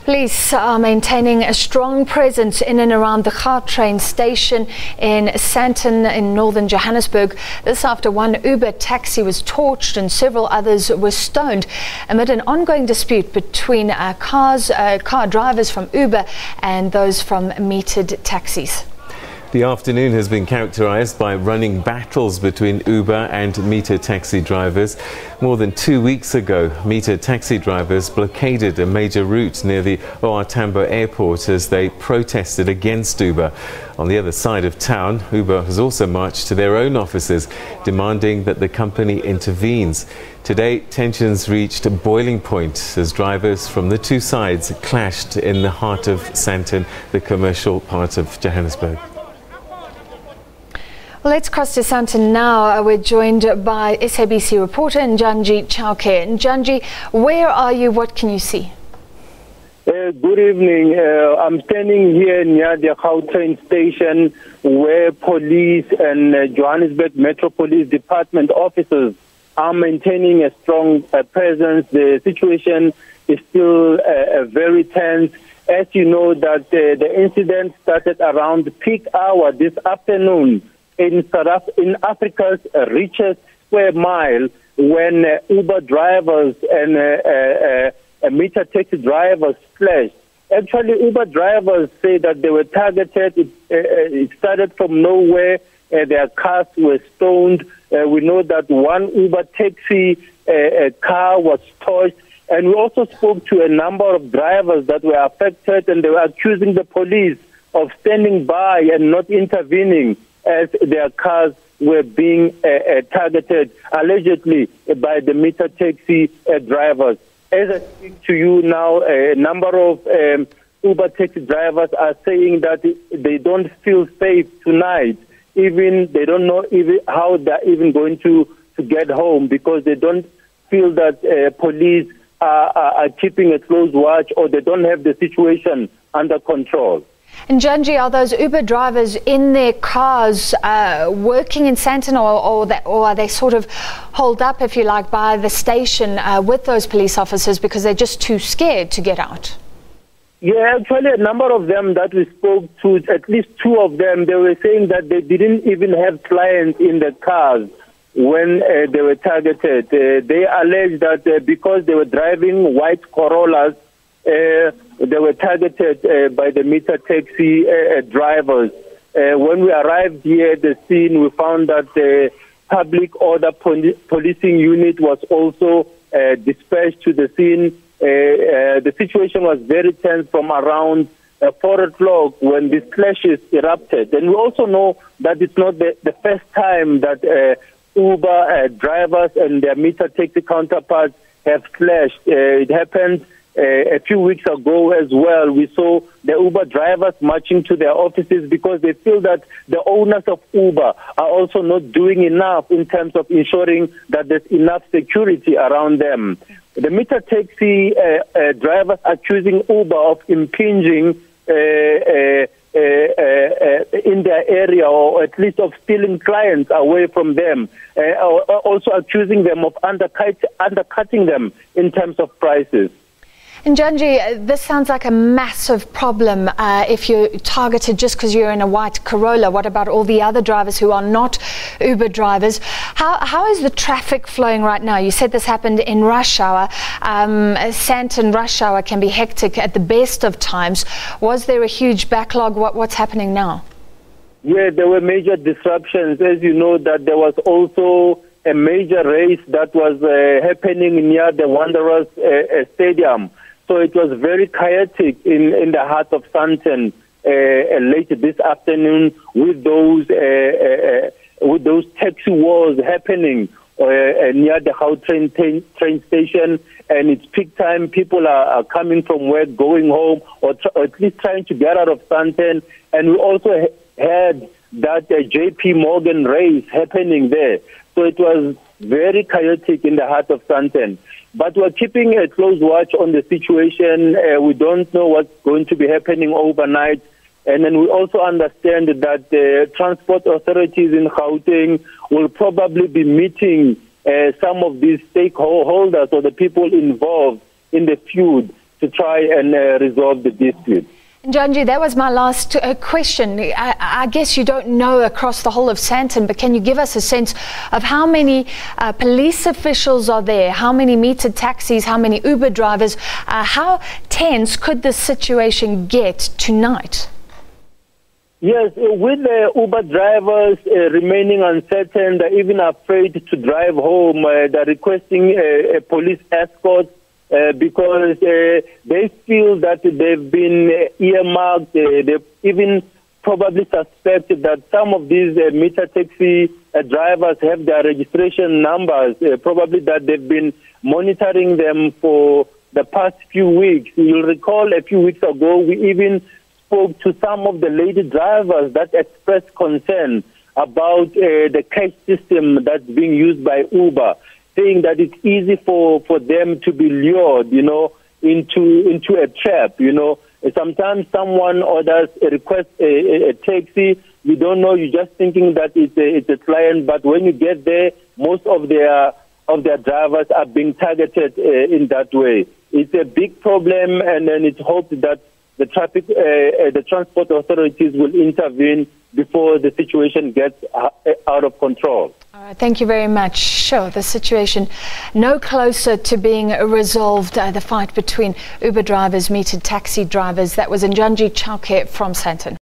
Police are maintaining a strong presence in and around the Gautrain station in Sandton in northern Johannesburg. This after one Uber taxi was torched and several others were stoned amid an ongoing dispute between car drivers from Uber and those from metered taxis. The afternoon has been characterized by running battles between Uber and meter taxi drivers. More than 2 weeks ago, meter taxi drivers blockaded a major route near the OR Tambo airport as they protested against Uber. On the other side of town, Uber has also marched to their own offices, demanding that the company intervenes. Today, tensions reached a boiling point as drivers from the two sides clashed in the heart of Sandton, the commercial part of Johannesburg. Well, let's cross to Sandton now. We're joined by SABC reporter Njanji Chauke. Njanji, where are you? What can you see? Good evening. I'm standing here near the Gautrain station where police and Johannesburg Metro Police Department officers are maintaining a strong presence. The situation is still very tense. As you know, that the incident started around peak hour this afternoon in Africa's richest square mile, when Uber drivers and meter taxi drivers clashed. Actually, Uber drivers say that they were targeted. It started from nowhere. Their cars were stoned. We know that one Uber taxi car was torched. And we also spoke to a number of drivers that were affected, and they were accusing the police of standing by and not intervening as their cars were being targeted, allegedly, by the meter taxi drivers. As I speak to you now, a number of Uber taxi drivers are saying that they don't feel safe tonight. Even they don't know how they're even going to get home, because they don't feel that police are keeping a close watch, or they don't have the situation under control. And Njanji, are those Uber drivers in their cars working in Sandton, or are they sort of holed up, if you like, by the station with those police officers because they're just too scared to get out? Yeah, actually a number of them that we spoke to, at least two of them, they were saying that they didn't even have clients in the cars when they were targeted. They alleged that because they were driving white Corollas, they were targeted by the meter taxi drivers. When we arrived here at the scene, we found that the public order policing unit was also dispatched to the scene. The situation was very tense from around 4 o'clock when these clashes erupted. And we also know that it's not the first time that Uber drivers and their meter taxi counterparts have clashed. It happened a few weeks ago as well. We saw the Uber drivers marching to their offices because they feel that the owners of Uber are also not doing enough in terms of ensuring that there's enough security around them. The meter taxi drivers accusing Uber of impinging in their area, or at least of stealing clients away from them, also accusing them of undercutting them in terms of prices. And Njanji, this sounds like a massive problem if you're targeted just because you're in a white Corolla. What about all the other drivers who are not Uber drivers? How is the traffic flowing right now? You said this happened in rush hour. Sandton rush hour can be hectic at the best of times. Was there a huge backlog? What's happening now? Yeah, there were major disruptions. As you know, that there was also a major race that was happening near the Wanderers Stadium. So it was very chaotic in the heart of Sandton late this afternoon with those taxi wars happening near the Gautrain train station. And it's peak time. People are coming from work, going home, or at least trying to get out of Sandton. And we also had that JP Morgan race happening there. So it was very chaotic in the heart of Sandton. But we're keeping a close watch on the situation. We don't know what's going to be happening overnight. And then we also understand that the transport authorities in Gauteng will probably be meeting some of these stakeholders or the people involved in the feud to try and resolve the dispute. Njanji, that was my last question. I guess you don't know across the whole of Sandton, but can you give us a sense of how many police officials are there, how many metered taxis, how many Uber drivers? How tense could this situation get tonight? Yes, with the Uber drivers remaining uncertain, they're even afraid to drive home. They're requesting a police escort because they feel that they've been earmarked. They even probably suspect that some of these meter taxi drivers have their registration numbers, probably that they've been monitoring them for the past few weeks. You'll recall a few weeks ago, we even spoke to some of the lady drivers that expressed concern about the cash system that's being used by Uber, saying that it's easy for them to be lured, into a trap, Sometimes someone orders a request a taxi, you don't know, you're just thinking that it's a client, but when you get there, most of their drivers are being targeted in that way. It's a big problem, and then it's hoped that the transport authorities will intervene before the situation gets out of control. All right, thank you very much. Sure, the situation no closer to being resolved, the fight between Uber drivers, metered taxi drivers. That was Njanji Chauke from Sandton.